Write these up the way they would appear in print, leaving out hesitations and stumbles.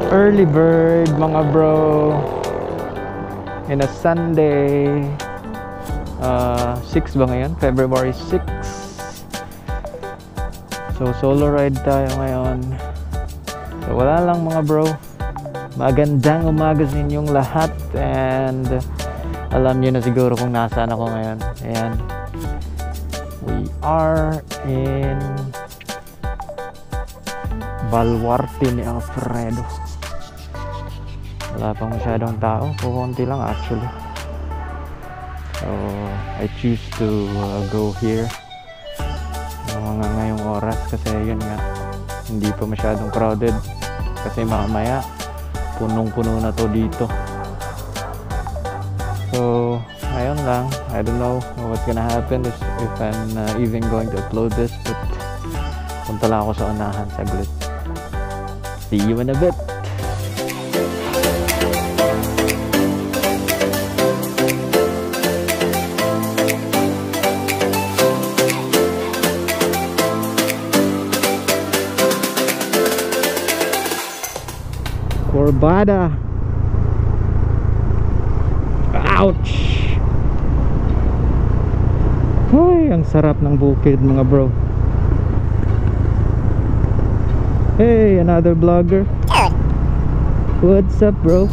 Early bird mga bro in a Sunday. 6 ba ngayon? February 6. So solo ride tayo ngayon. So wala lang mga bro, magandang umaga sa inyong lahat. And alam nyo na siguro kung nasaan ako ngayon. Ayan, we are in Baluarte ni Alfredo. Wala pang masyadong tao, kukunti lang actually. So I choose to go here mga ngayong oras kasi yun nga, hindi pa masyadong crowded. Kasi mamaya punong-puno na to dito. So ayun lang, I don't know what's gonna happen if I'm even going to upload this, but punta lang ako sa unahan saglit. See you in a bit. Corbada. Ouch! Ay, ang sarap ng bukid mga bro. Hey, another vlogger. What's up bro?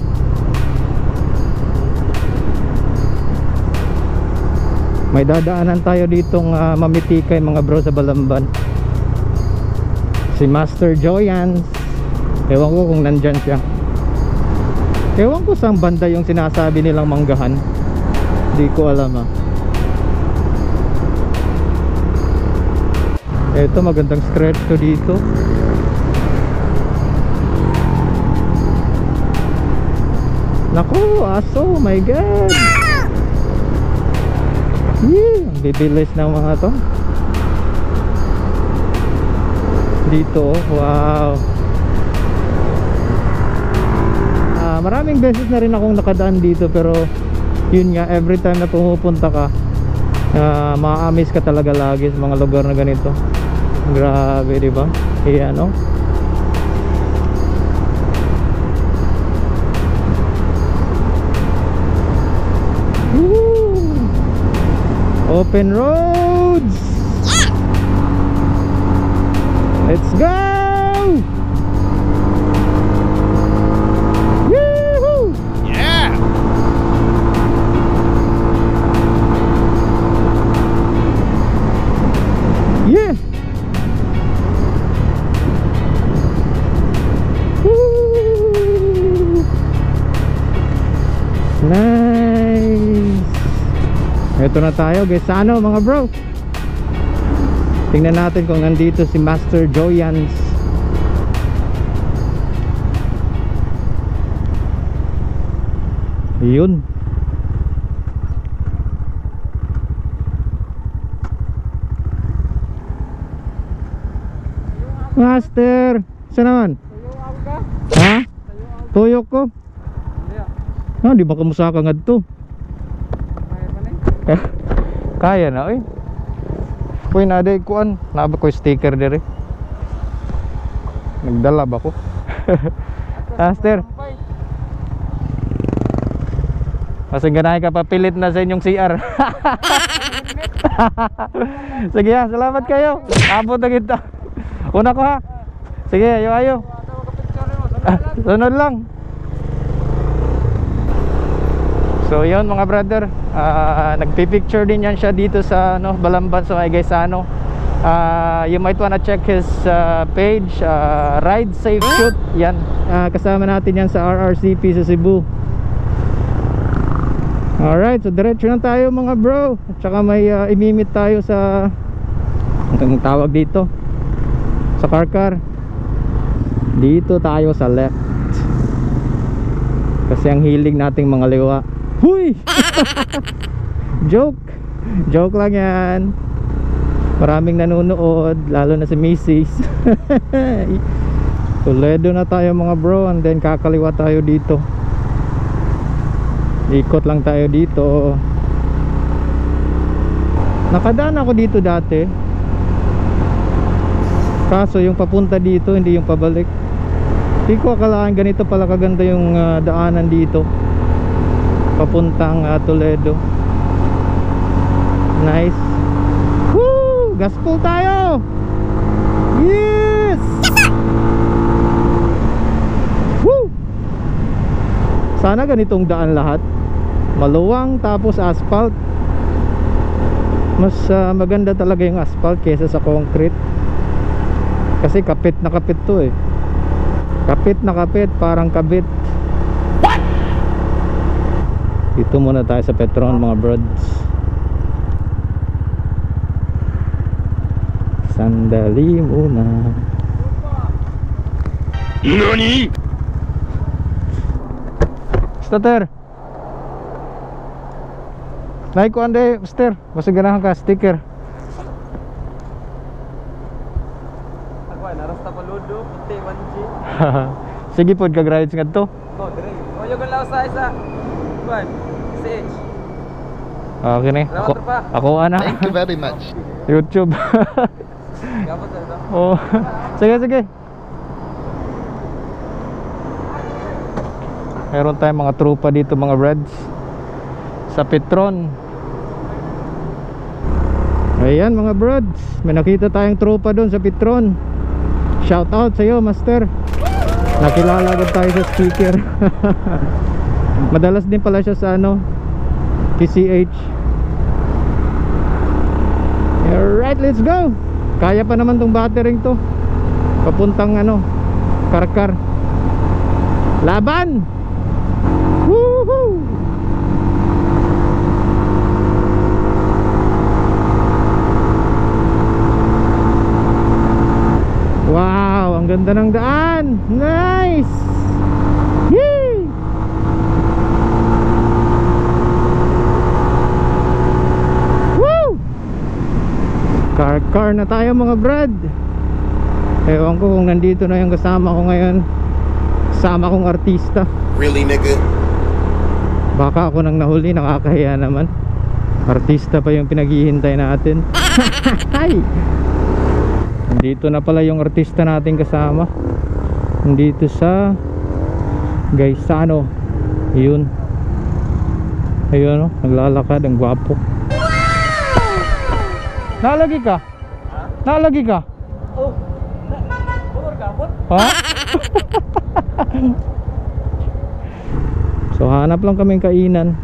May dadaanan tayo ditong mamitikay mga bro sa Balamban. Si Master Joyans. Ewan ko kung nandyan siya. Ewan ko saan banda yung sinasabi nilang manggahan. Di ko alam Ito magandang stretch to dito. Naku, aso, oh my god. Yeah, ang bibilis ng mga to. Dito, wow. Maraming beses na rin akong nakadaan dito, pero yun nga, every time na pumupunta ka, ma-amaze ka talaga lagi sa mga lugar na ganito. Grabe, diba? Ayan, no? Open roads. Let's go. Woohoo! Yeah. Yeah. Woo! Nice. Ito na tayo guys sa ano mga bro. Tingnan natin kung nandito si Master Joyans. Yun. Master, saan naman? Ha? Tuyok ko? Di ba kamusta ka nga to? Kaya na oy. Kuy na day kuan, naba ko sticker dire. Nagdala ba ko? Master. Kasi ganay ka papilit na sa inyong CR. Sige ha, salamat kayo. Abot na kita. Una ko ha. Sige, ayo. Sunod lang. So yun mga brother, nagpipicture din yan siya dito sa Balamban sa Gaisano. You might wanna check his page, Ride Safe Shoot. Yan, kasama natin yan sa RRCP sa Cebu. Alright, so diretso na tayo mga bro. At saka may imimit tayo sa ang tawag dito sa Karkar. Dito tayo sa left kasi ang hilig nating mga liwa. Huy! Joke lang yan. Maraming nanonood, lalo na si Mrs. Toledo na tayo mga bro, and then kakaliwa tayo dito. Ikot lang tayo dito. Nakadaan ako dito dati. Kaso yung papunta dito, hindi yung pabalik. Hindi ko akalaan ganito pala kaganda yung daanan dito papuntang Toledo. Nice. Woo! Gaspol tayo! Yes! Woo! Sana ganitong daan lahat. Maluwang tapos asphalt. Mas maganda talaga yung asphalt kaysa sa concrete. Kasi kapit na kapit to eh. Kapit na kapit, parang kabit. Dito muna tayo sa Petron mga brods. Sandali muna. NANI? Starter naik ko ande, Mister. Basta ganahan ka, sticker. Ako ay narasta paludo, puti 1G. Sige po, kag-rides nga to. Oh, dire. O yung law sa isa. Kuan, CH. Okay na. Ako ana. Thank you very much. YouTube. Gapon sa ito. Oh. Sige, sige. Meron tayong mga trupa dito mga Reds sa Petron. Ayan mga brods, may nakita tayong tropa doon sa Petron. Shout out sa iyo, Master. Nakilala agad tayo sa speaker. Madalas din pala siya sa PCH. Alright, let's go. Kaya pa naman tong battering to. Papuntang Karkar. Laban. Woohoo! Wow, ang ganda ng daan. Nice. Yee! Woo! Car na tayo mga brad. Ewan ko kung nandito na yung kasama ko ngayon. Kasama kong artista. Really, nigga? Baka ako nang nahuli, nakakahiya naman. Artista pa yung pinaghihintay natin. Hi! Dito na pala yung artista nating kasama. Dito sa Gaisano. Yun. Ayun naglalakad, ang gwapo. Nalagi ka? Nalagi ka? Oh. Bumor ka po? Ha? So hanap lang kaming kainan.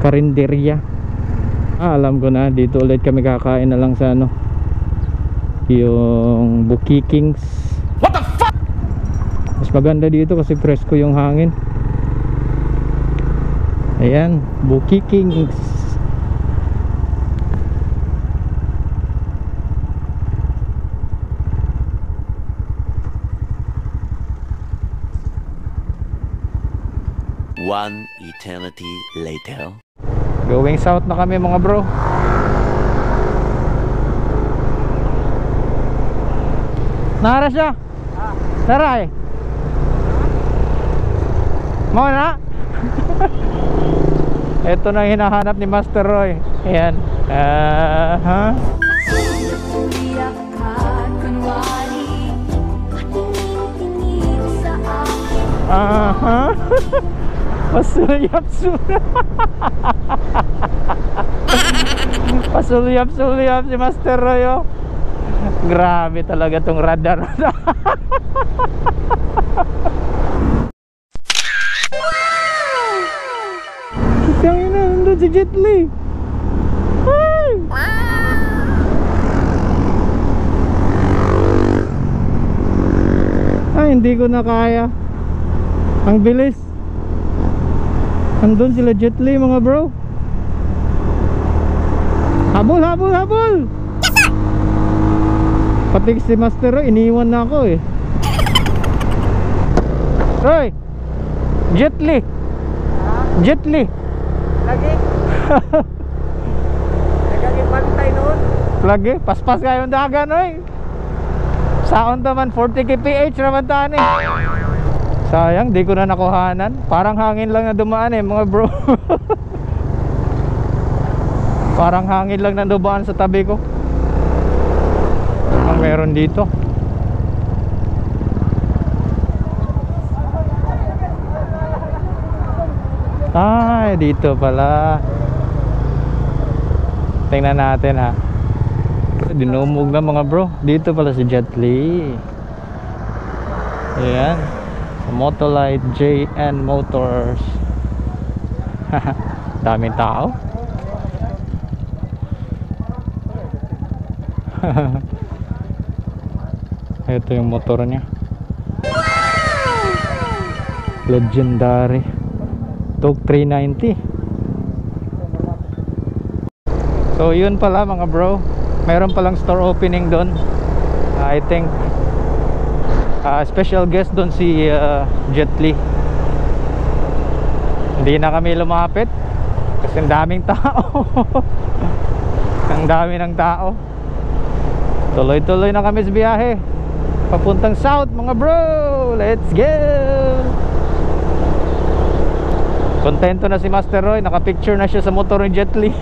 Karinderya. Alam ko na, dito ulit kami kakain na lang sa yung Bukikings. What the fuck? Mas maganda dito kasi presko yung hangin. Ayan, Bukikings. One eternity later. Going south na kami mga bro. Nara siya. Nara Mau na. Ito na hinahanap ni Master Roy. Ayan. Pasulyap-sulyap. Pasulyap-sulyap si Master Roy. Grabe talaga tong radar. Isang ina, nandun si Jet Li. Ay, hindi ko na kaya. Ang bilis. Andun sila Jet Li mga bro. Habol, habol, habol. Pati si Master Roy, iniwan na ako eh. Roy, Jet Li. Jet Li. Lagi. Nagaging pantay noon. Lagi, paspas kayo yung dagan Roy. Saon naman 40 kph naman tani. Sayang, di ko na nakuhanan. Parang hangin lang na dumaan eh mga bro. Parang hangin lang na dumaan sa tabi ko. meron dito. Ay, dito pala. Tingnan natin ha. Dinumog na mga bro. Dito pala si Jet Li. Ayan. Sa Motolite JN Motors. Daming tao. Ito yung motor niya. Legendary Tok 390. So yun pala mga bro, meron palang store opening doon. I think special guest doon si Jet Li. Hindi na kami lumapit kasi ang daming tao. Ang dami ng tao. Tuloy-tuloy na kami sa biyahe papuntang south mga bro. Let's go. Kontento na si Master Roy, nakapicture na siya sa motor ni Jet Li.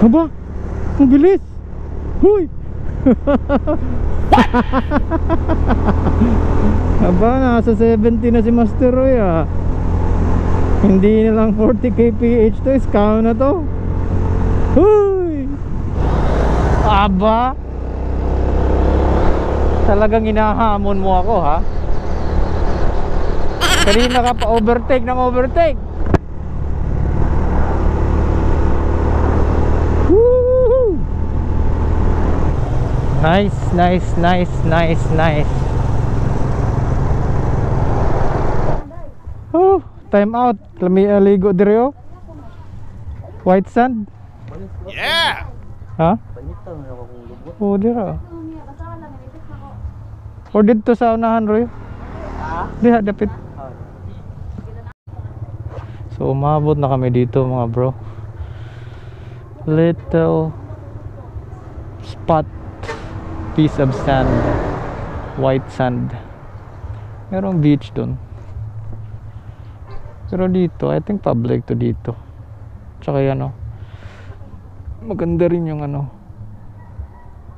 Aba, ang bilis. Huy. Aba, nasa 70 na si Master Roy ah. Hindi na lang 40 kph to, scam na to. Huy. Aba, talagang hinahamon mo ako ha. Kanina ka pa overtake ng overtake. Woo! Nice, nice, nice, nice, nice. Oh, time out. Lami aligo dire oh. White sand. Yeah! Ha? Oh, dire. Or dito sa unahan Roy. Diha dapit. So umabot na kami dito mga bro. Little spot, piece of sand, white sand. Merong beach dun. Pero dito, I think public to dito. Tsaka yan maganda rin yung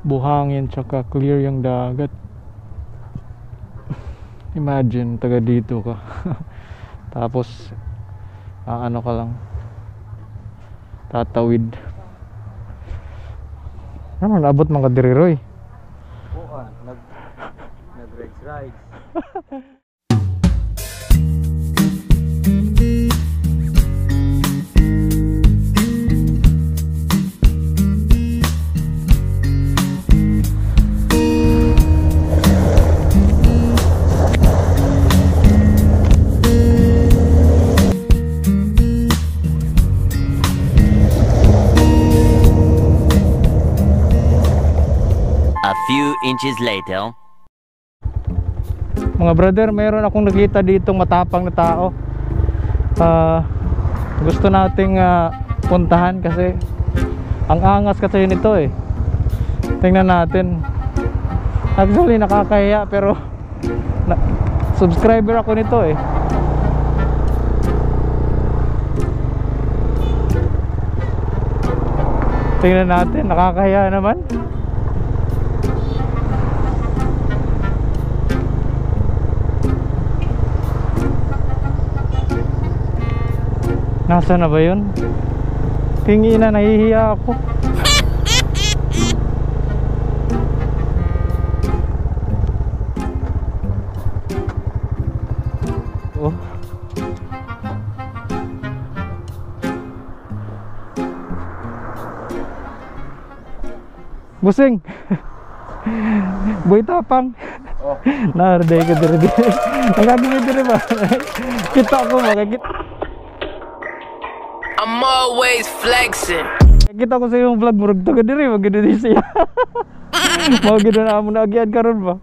buhangin, tsaka clear yung dagat. Imagine, taga dito ka. Tapos ano ka lang, tatawid. Ano, naabot mga diri Roy? Oo, nag-rides rides. A few inches later. Mga brother, mayroon akong nakita dito matapang na tao. Gusto nating puntahan kasi ang angas kasi nito eh. Tingnan natin. Actually nakakahiya pero subscriber ako nito eh. Tingnan natin, nakakahiya naman. Nasaan na ba yun? Tingi na, nahihiya ako. Oh. Busing. Boy tapang. Oh. Narday ka dire. Nagagawin dire ba? Kita ko makikita. I'm always flexing. Kita ko sa yung vlog murag taga diri mag-Indonesia. Mao gid na amo na agian karon ba.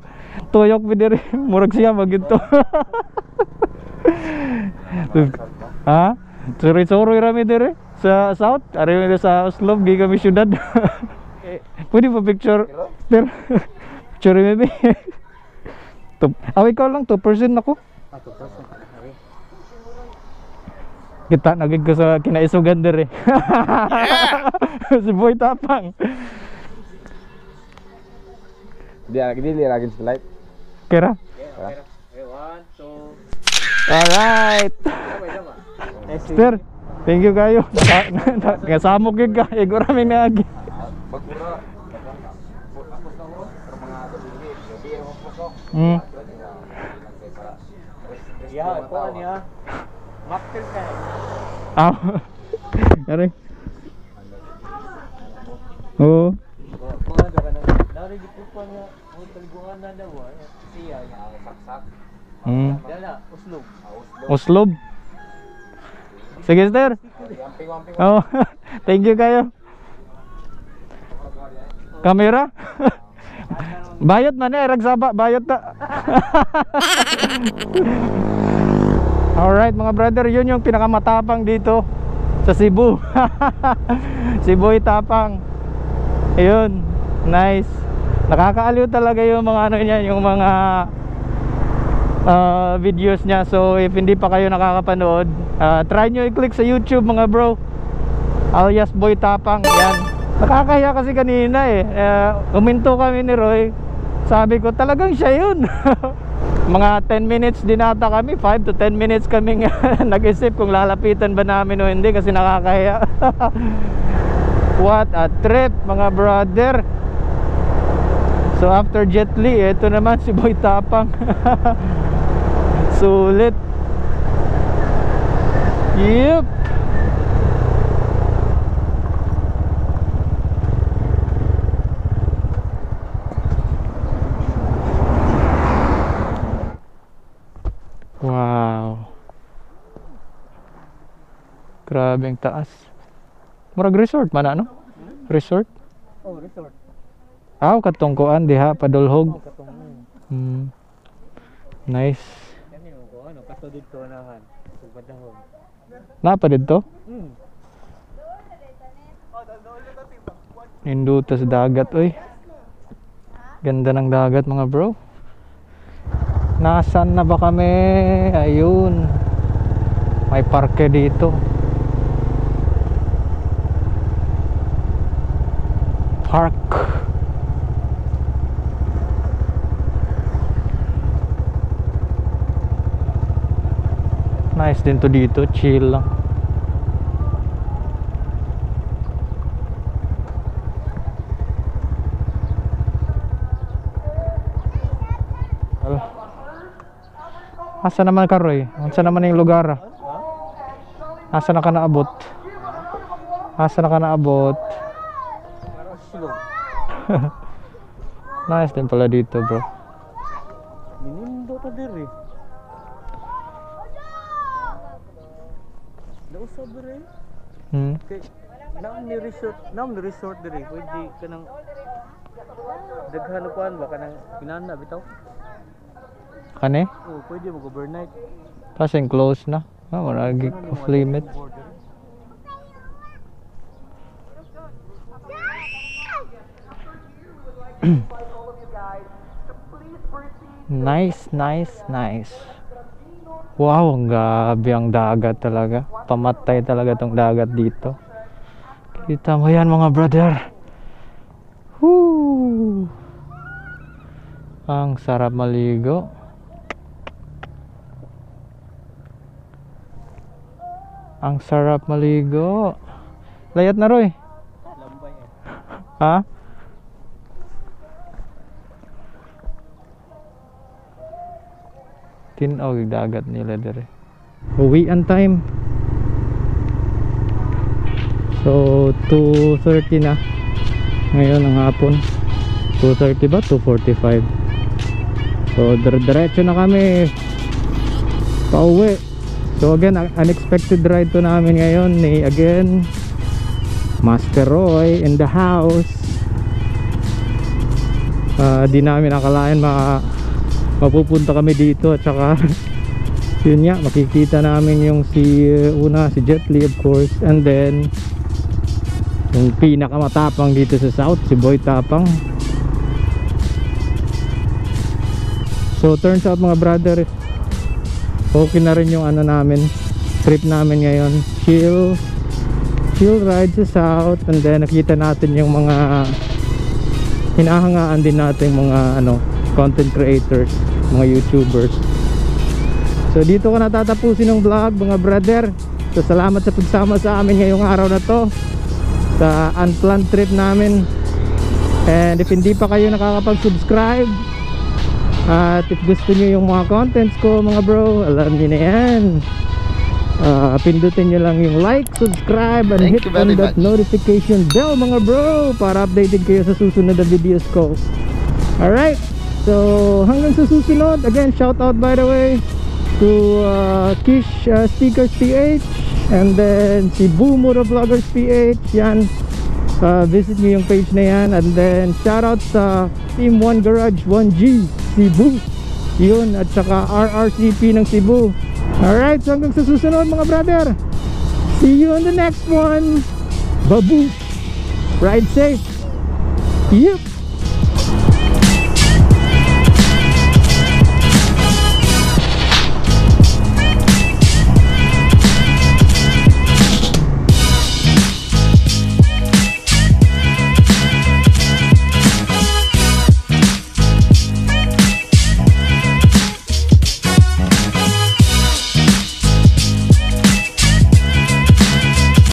Tuyok mi diri murag siya magito. Ha? Suri-suri rami diri sa south, ari mi sa Oslo gi kami syudad. Pwede pa picture. Pero picture mi. Awi ko lang 2% ako. Kita nagig ko sa kinaisugan diri. Si Boy Tapang. Dili lagi sa light. Kira? Alright. Sir, thank you kayo. Kasamok yun ka. Ego rami na agi. Pagpura. Ya, ko niya. Makter ka. Ah. Yari. Oo. Ko na ka na. Dari gitu pa nga. Mo taliguan na daw. Siya nga saksak. Dala, uslog. Uslob. Sige, sir. Oh, thank you kayo. Kamera? Bayot man eh, ragsaba, bayot ta. Alright mga brother, yun yung pinakamatapang dito sa Cebu. Si Boy Tapang. Ayun, nice. Nakakaaliw talaga yung mga ano niya, yung mga videos niya. So if hindi pa kayo nakakapanood, try nyo i-click sa YouTube mga bro, alias Boy Tapang. Yan. Nakakahiya kasi kanina eh, uminto kami ni Roy. Sabi ko talagang siya yun. Mga 10 minutes din ata kami, 5 to 10 minutes kami nag-isip kung lalapitan ba namin o hindi kasi nakakahiya. What a trip mga brother. So after Jet Li, ito naman si Boy Tapang. Sulit. Yep. Wow. Grabe ang taas. Murag resort man ano? Resort? Oh, resort. Aw katungkuan diha padulhog. Katong. Nice. Kani ko ano kato dito nahan. Pagpadahon. Napa dito? Induta sa dagat oy. Ganda ng dagat mga bro. Nasaan na ba kami? Ayun. May parke dito. Park. Nice din to dito, chill lang. Asa naman ka Roy? Asa naman yung lugar? Asa na ka naabot? Asa na ka naabot? Nice din pala dito bro. Minindo ta diri. Nausab diri. Kay nam ni resort diri. Pwede kanang daghan kuan ba kanang kinana bitaw? Kani? Oh, pwede mo overnight. Kasing close na. Maragi off limit. Nice, nice, nice. Wow, ang gabi ang dagat talaga. Pamatay talaga tong dagat dito. Kita mo yan mga brother. Woo! Ang sarap maligo. Ang sarap maligo. Layat na Roy. Lambay eh. Ha? Tinaw yung dagat nila dire. Uwian time. So 2:30 na ngayon ng hapon. 2:30 ba? 2:45. So diretso na kami pauwi. So again, unexpected ride to namin ngayon ni again Master Roy in the house. Di namin akalain mapupunta kami dito at saka yun nga, makikita namin yung si Jet Li of course, and then yung pinakamatapang dito sa South, si Boy Tapang. So turns out mga brother, okay na rin yung ano namin, trip namin ngayon. Chill, chill ride sa south, and then nakita natin yung mga hinahangaan din natin mga content creators, mga YouTubers. So dito ko natatapusin ng vlog mga brother. So salamat sa pagsama sa amin ngayong araw na to sa unplanned trip namin. And if hindi pa kayo nakakapag-subscribe at if gusto nyo yung mga contents ko mga bro, alam nyo na yan, pindutin nyo lang yung like, subscribe, and hit on that notification bell mga bro para updated kayo sa susunod na videos ko. Alright, so hanggang sa susunod. Again, shout out by the way to Kish Stickers PH, and then si Boo Motovloggers PH. Yan, visit nyo yung page na yan. And then shout out sa Team 1 Garage 1G Cebu, yun, at saka RRCP ng Cebu. Alright, so hanggang sa susunod mga brother. See you on the next one. Babu, ride safe. Yep.